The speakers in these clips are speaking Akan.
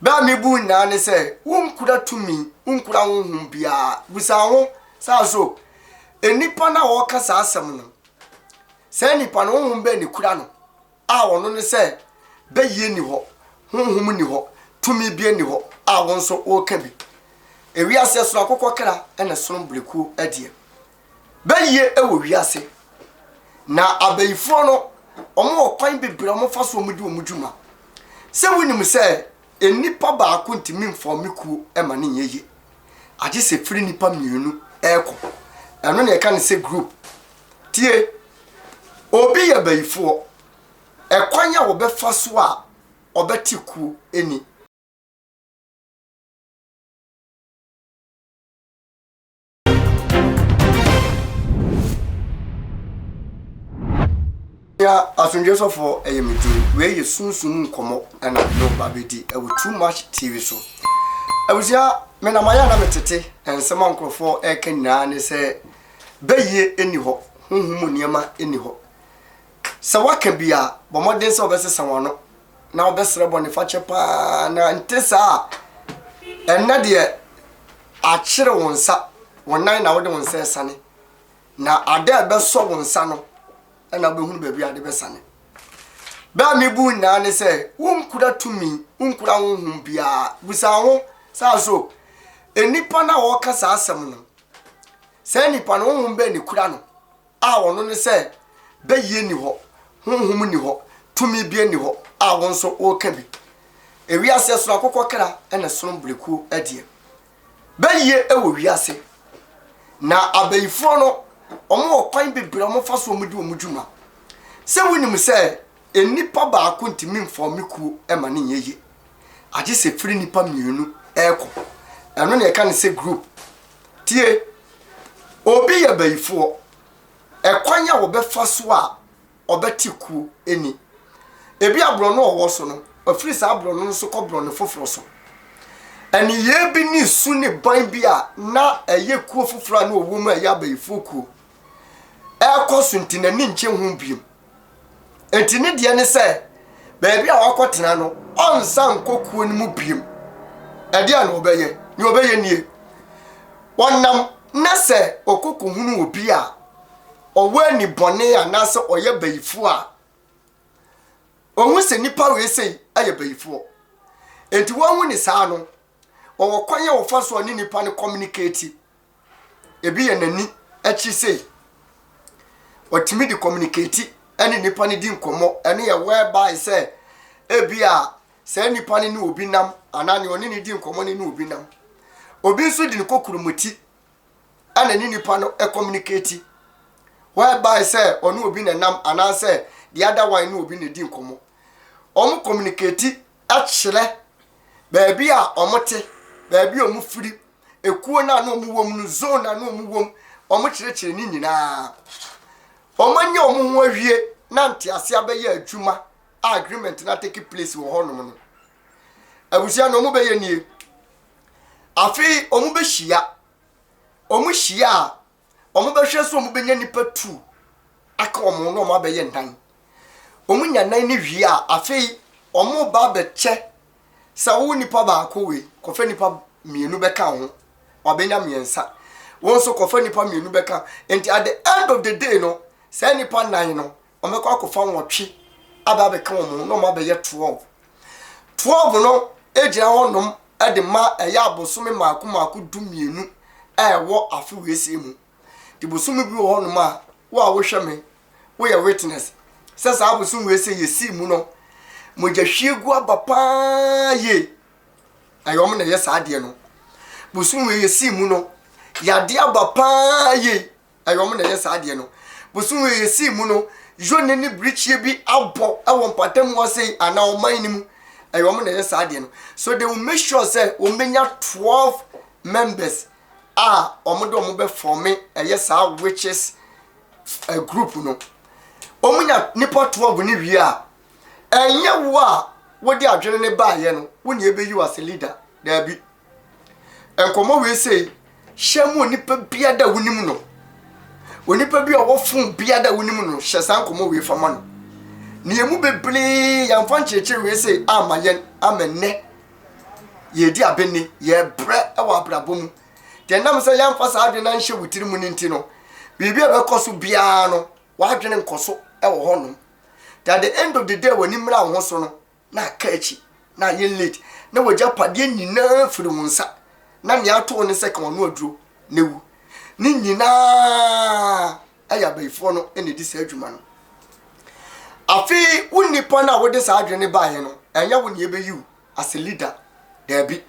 ba me bu na ne se wonkura tumi wonkura honhom bia busa ho sa so enipa na wo kasa asem no se nipa no honhom be ni kura no a wono ne se be ye ni ho honhom ni ho tumi bia ni ho a won so wo ka bi ewi ase so akokọ kra ene so mbreku adie be ye ewo wi ase na abayifo no omo okwan bebre omo fa so omudi omudwuma se wonim se enipa ba ko ntimi mfomiku ema ne yeye age se firi nipa mienu eko eno ne ka ne se group tie obi ya bayifo ekwanya wo be fa so a obetiku eni ya asunje so for eyemiti we ye sunsun nkomo na no babedi e too much TV so abusia me na maya na metete ensema nkrofo e kanina ne se beye eni ho honhum niema eni ho se waka bia bomoden se obesesa wono na obesere bone fache pa na ntesa enna de a kire wonsa wonan na wode wonsa esane na ade beso wonsa no na behunu baabi ade besane ba me bu na ne se wonkura tumi wonkura honhom bia busa ho sa so enipa na wo kasa asem no se nipa no honhom be ni kura no a wono ne se be ye ni ho honhom ni ho tumi bia ni ho a won so wo ka bi ewi ase so akokọ kra ene so mbreku adie be ye ewo wi ase na abayifo no omo okwan bebre omo fa so omudi omudwuma se wonim se enipa ba ko ntimi mfomiku ema ne yeye age se firi nipa mienu eko eno ne ka ne se group tie obi ya bayifo ekwanya wo be fa so a obetiku eni ebi abro no owo so no afiri sa abro no so kobro ne foforo so eni ye bi ni su ne ban bi a na eye kuo foforo na owo mu aya bayifo ku ekosu ntina ni nche hu biem entini de ne se baabi a wakotena no onsa nkokuo ni mu biem ade a no obeye ni obeye nie wonnam na se okoku hunu obi a owe ni bone a na se oye bayifo a ohun se nipa we sei aye bayifo enti wonhu ni saa no wo kwanye wo fa so ni nipa ne communicate ebi ye nani achi sei otimi di communicate ene nipa ne di nkomo ene ye whereby say ebia say nipa ne obi nam anani oni ne di nkomo ne obi nam obi nso di nkokurumuti ene ni nipa no e communicate whereby say onu obi ne nam anase the other one ne obi ne di nkomo omu communicate achire baabi a omote baabi omu firi ekuo na no omu wom no zone na no omu wom omu chire ni nyina omanya omu hwie na ntiase abaye adwuma agreement na take place wo honom no abusia no omu beye nie afi omu be hia omu hia omu be hwe so omu benya nipa tu aka omu no omu abaye ndan omu nya nan ni hwie a afi omu ba be che sa wo nipa ba ko we kofa nipa mienu beka ho obenya miensa won so kofa nipa mienu beka and at the end of the day no say nipa nan no omekọ akofa nwotwe aba be ka omu no ma be ye 12 no ejira honom ede ma eya abosome maako du mienu ewo afi wese mu di bosome bi wo honom a wo a wo hwe me wo ye witness sesa abosome wese ye si mu no moja hwiegu abapa ye ayom na ye saade no bosome ye si mu no yade abapa ye ayom na ye saade no bosome ye si mu no jone ni brichie bi abo ewo mpatam wo sei ana o man ni mu ayom na ye saade no so they will make sure say o menya 12 members omodo omo be form yes witches a group no omunya nipa 12 ni wi a enye wo a wodi adwene ne ba ye no woni ebe you as a leader da bi enkomo we say shemu nipa bia da wonim no onipa bia wo fun bia da wonim no hyesan komo we fama no ne emu beble yamfa ncheche we say amayen amenne ye di abeni ye bre e wa brabo mu de nam se yam fa sa adwena nhye wutiri mu ninti no bibi e be koso bia no wa adwene nkoso e wo hono at the end of the day when nimra ho so no na ka echi na ye late na wagya pade nyina firi wonsa na ne ato ne se ka ono aduro newu ni nyina aya baifo no ene di sa adwuma no afi unipa na wo de sa adwene ba he no enya wo ne ye be you as a leader there be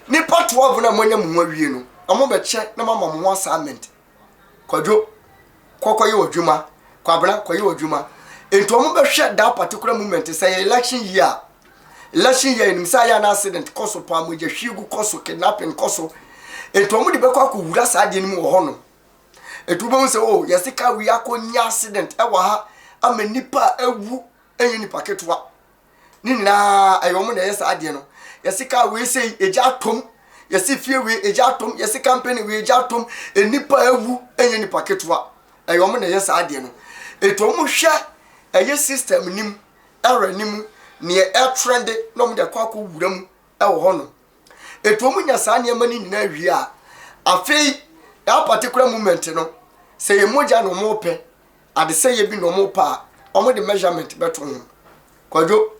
nipa 12 na monya mu awie no omo be che na mama mo assignment kwadwo kokoye odwuma kwabra koye odwuma ento omo be hwe that particular moment say election year in say an accident koso pa mo je hwigu koso kidnapping koso ento omo de be kwa wura sa de nim wo hono etu be say oh yesika wi akonya accident e wa ha ama nipa awu enyi nipa ketwa ni na ayomo na yesa ade no yesika we say eja tom yesi fie we eja tom yesi company we eja tom enipa awu enyi nipa ketwa ayomo na yesa ade no etu omo hwe eye system nim error nim ne e trend no mo de kwa wuram e wo hono etu omo nya sa ne mani na wi a afei that particular moment no say emoja no mo pe ade say ye bi no mo pa omo de measurement beto ho kwadwo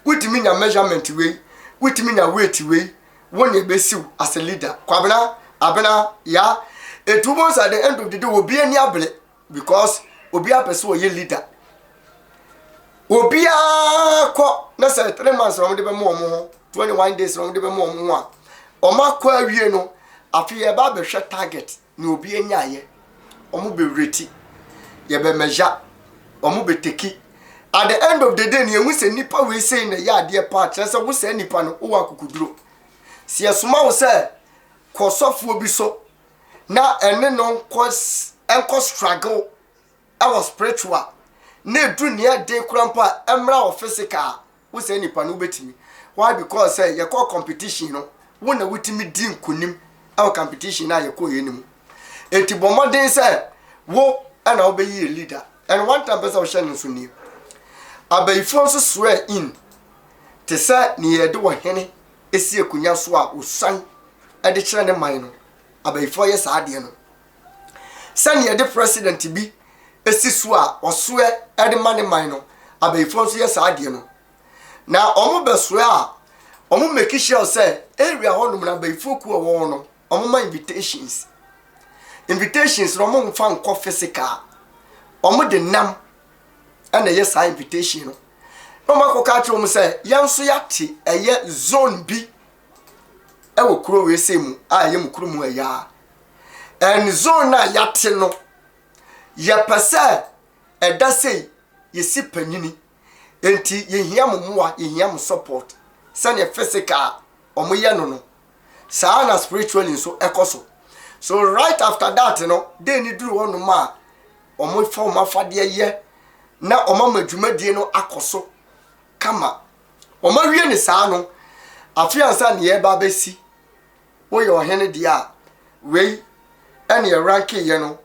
witimi nya measurement we witimi nya weight we won e besiw as a leader kwabena abena ya etu mo at the end of the day obi ani abele because obi apese o ye leader obi akọ na say 3 months rom de be mo ho 21 days rom de be mo ho a omakọ awie no afi ye ba be hwe target ni obi anya ye omo be reti ye be measure omo be teki at the end of the day ni ehun se nipa we say na ya ade pa kire se wo se nipa no wo akukuduro si esuma wo se kosofo bi so na ene no enko struggle our spiritual na edu ne de kurampa emra o physical wo se nipa no betimi why because say ye call competition no wo na wutimi di nkunim our competition na ye ko ye nim eti bomodin say wo ana obeyi leader and one time person share nso ni abaifo so swear in te say ne ye de wo hene esi ekunya so a osan e de kire ne man no abaifo ye sa ade no say ne ye de president bi esi so a oswe e de man no abaifo so ye sa ade no na omo beso a omo make sure say area honum na abaifo ku wo no omo ma invitations no mo mfa nko physical omo de nam ana yes invitation no ma ko ka tro mo say yanso yate eye zone bi e wo kuro we say mu a ye mu kuro mu aya en zone na yate no ye pese e da say ye si panyini enti ye hia mo moa ye hia mo support sane physical omo ye no sa na spiritually so ekoso so right after that they need do one ma omo form afade ye na omo madwumadie no akoso kama omo wie ni saa no afiansa ne ye ba besi wo ye ohene dia wei ene ye rank ye no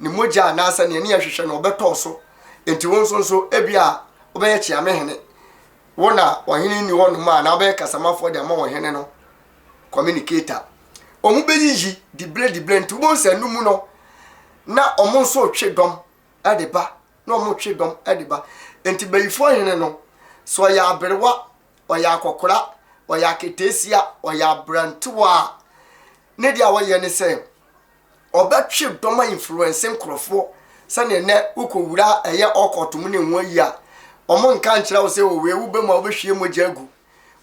ni moja na asa ne ye hwehwe no obeto so enti won so ebia obeye chia mehene wona ohene ni wonu ma na obeye kasamafo de ma ohene no communicator omu beyiyi di blend wo se numu no na omu so twedom adeba na omu twedom adeba enti beyifo hene no so ya aberewa oya akokora oya ketesia oya brantwa ne dia wo ye ne se obetwedom influence nkrofo sane ne ukowura eye okotom ne ho yi a omu nka nkyira wo se wo we wo be ma wo be hwie mojagu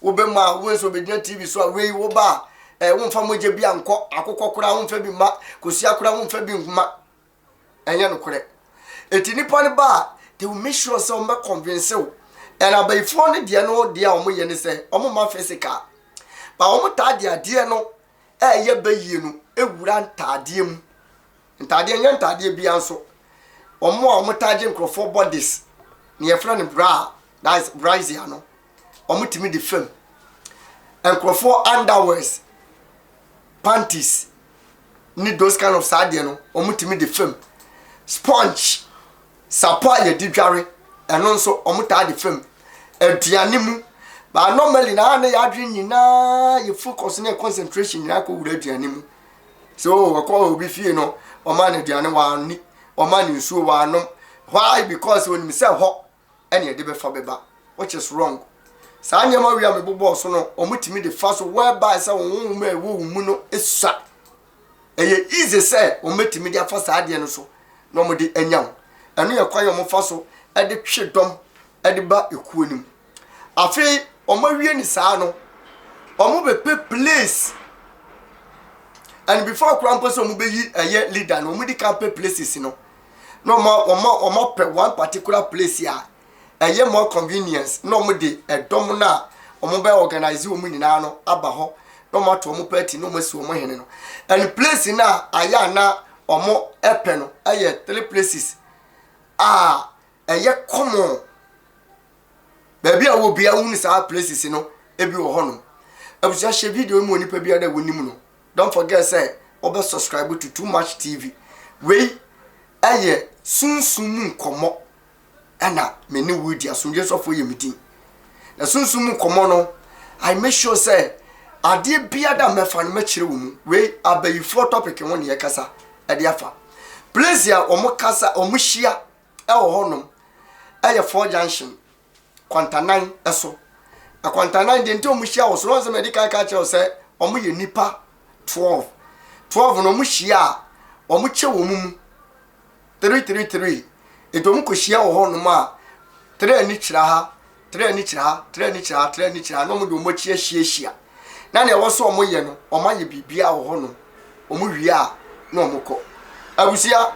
wo be ma wo so be dia TV so a we wo ba wonfa moje bia nko akokokora wonfa bi ma kosia kora wonfa bi nhuma enye no kore eti nipa ne ba they will make sure say o me convince you and abaifo ne de no de a o mo ye ne say o mo ma physical ba o mo ta de no ye bayi no ewura ntade mu ntade nya ntade bia nso o mo ta je nkrofo bodies ne ye fra ne bra that is brazier no o mo timi de fam nkrofo underwears panties need those kind of sadie no omutimi de fam sponge sapa ye didware eno nso omuta de fam aduane mu But normally na ya adwen nyina you focus na concentration nyina ko wura aduane mu. So akwa obi fie no o ma na aduane wa ni o ma ni nsuo wa anom. Why? Because when me say ho ene de be fa beba, which is wrong. Sa nyama wi am bobo so no omutimi de fa so whereby say won ma ewo mu no esua. Eye easy say omutimi de afa sa ade no so no mo de anyam. Eno ye kwayo mo fa so e de twedom e de ba ekuo nim. Afi omawie ni sa no omo be place. And before Krampus omo be yi eye leader no omo di camp places no. No more one particular place here. A more convenience. No more de a domina or mobile organize you nyina no aba ho. No more to mo party no more so mo hene no. And place na aya na or more epeno. Aye 3 places. A ye common. Baby I will be a unis our places no ebi wo hono. I was just share video mu onipa bia da wonimu no. Don't forget say obe subscribe to Too Much TV. We aye sunsumu komo ana meni wudi asumje so for yemidin na sunsumu komo no I make sure say ade bia da mefa no makire wo mu we abayifo topic won ye kasa ade afa place ya omo kasa omo hia e wo honom aye 4 junction kwanta 9 eso na kwanta 9 de nti omo hia wo so no se medical ka che say omo ye nipa 12 no omo hia omo che wo mu 333 eto mko hia wo ho no ma 3 ni kira ha 3 ni kira ha 3 ni kira ha 3 ni kira no mo de mo chi hia na na wo so mo ye no o ma ye bibia wo ho no o mo wi a na o mo ko abusia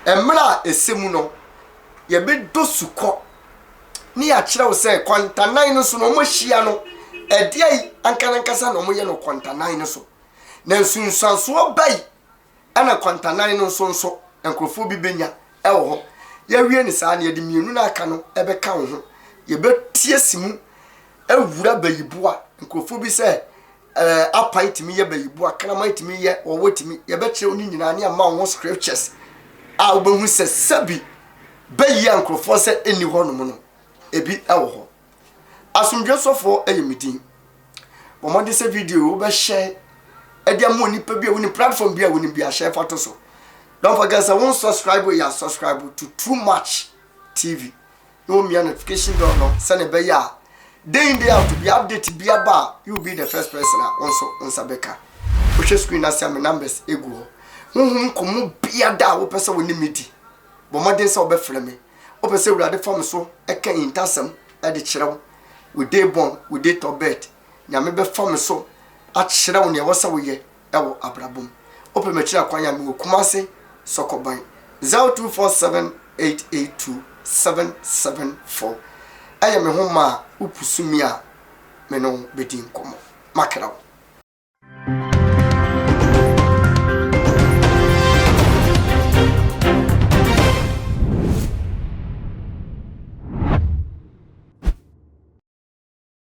emra esemu no ye be do suko ni ya kira wo se kwanta 9 no so no mo hia no e de ai ankanankasa no mo ye no kwanta 9 no so na nsunsanso bai ana kwanta 9 no so enkrofo bi benya e wo ho ya wie ni saa na ye de mienu na aka no ebe ka wo ho ye betie simu ewura bayiboa enkrofo bi se apaitimi ye bayiboa kana maitimi ye wotimi ye betre oni nyina na ma wo scriptures a obehu se sabi bayi enkrofo se eni ho no no ebi e wo ho asumdwe sofo eyimidin bo mo de se video wo be share e dia mo ni pa bi a woni platform bi a woni bi a share photo so. Don't forget to subscribe to Too Much TV. No me notification bell no send a beya. Day in day out to be updated be about you'll be the first person also on Sabeka. Push screen as my numbers ego. Komu bia da wo person we midi. But my days obe frame me. Ope say we are the form so e kan intasem e de kire we dey born we dey to bed. Nyame be form so a kire wo ne wo sa wo ye e wo abrabom. Ope me kire kwanya me Kumase Sokoban 0247882774. I am a home ma upusumia menon bedin komo. Makarao.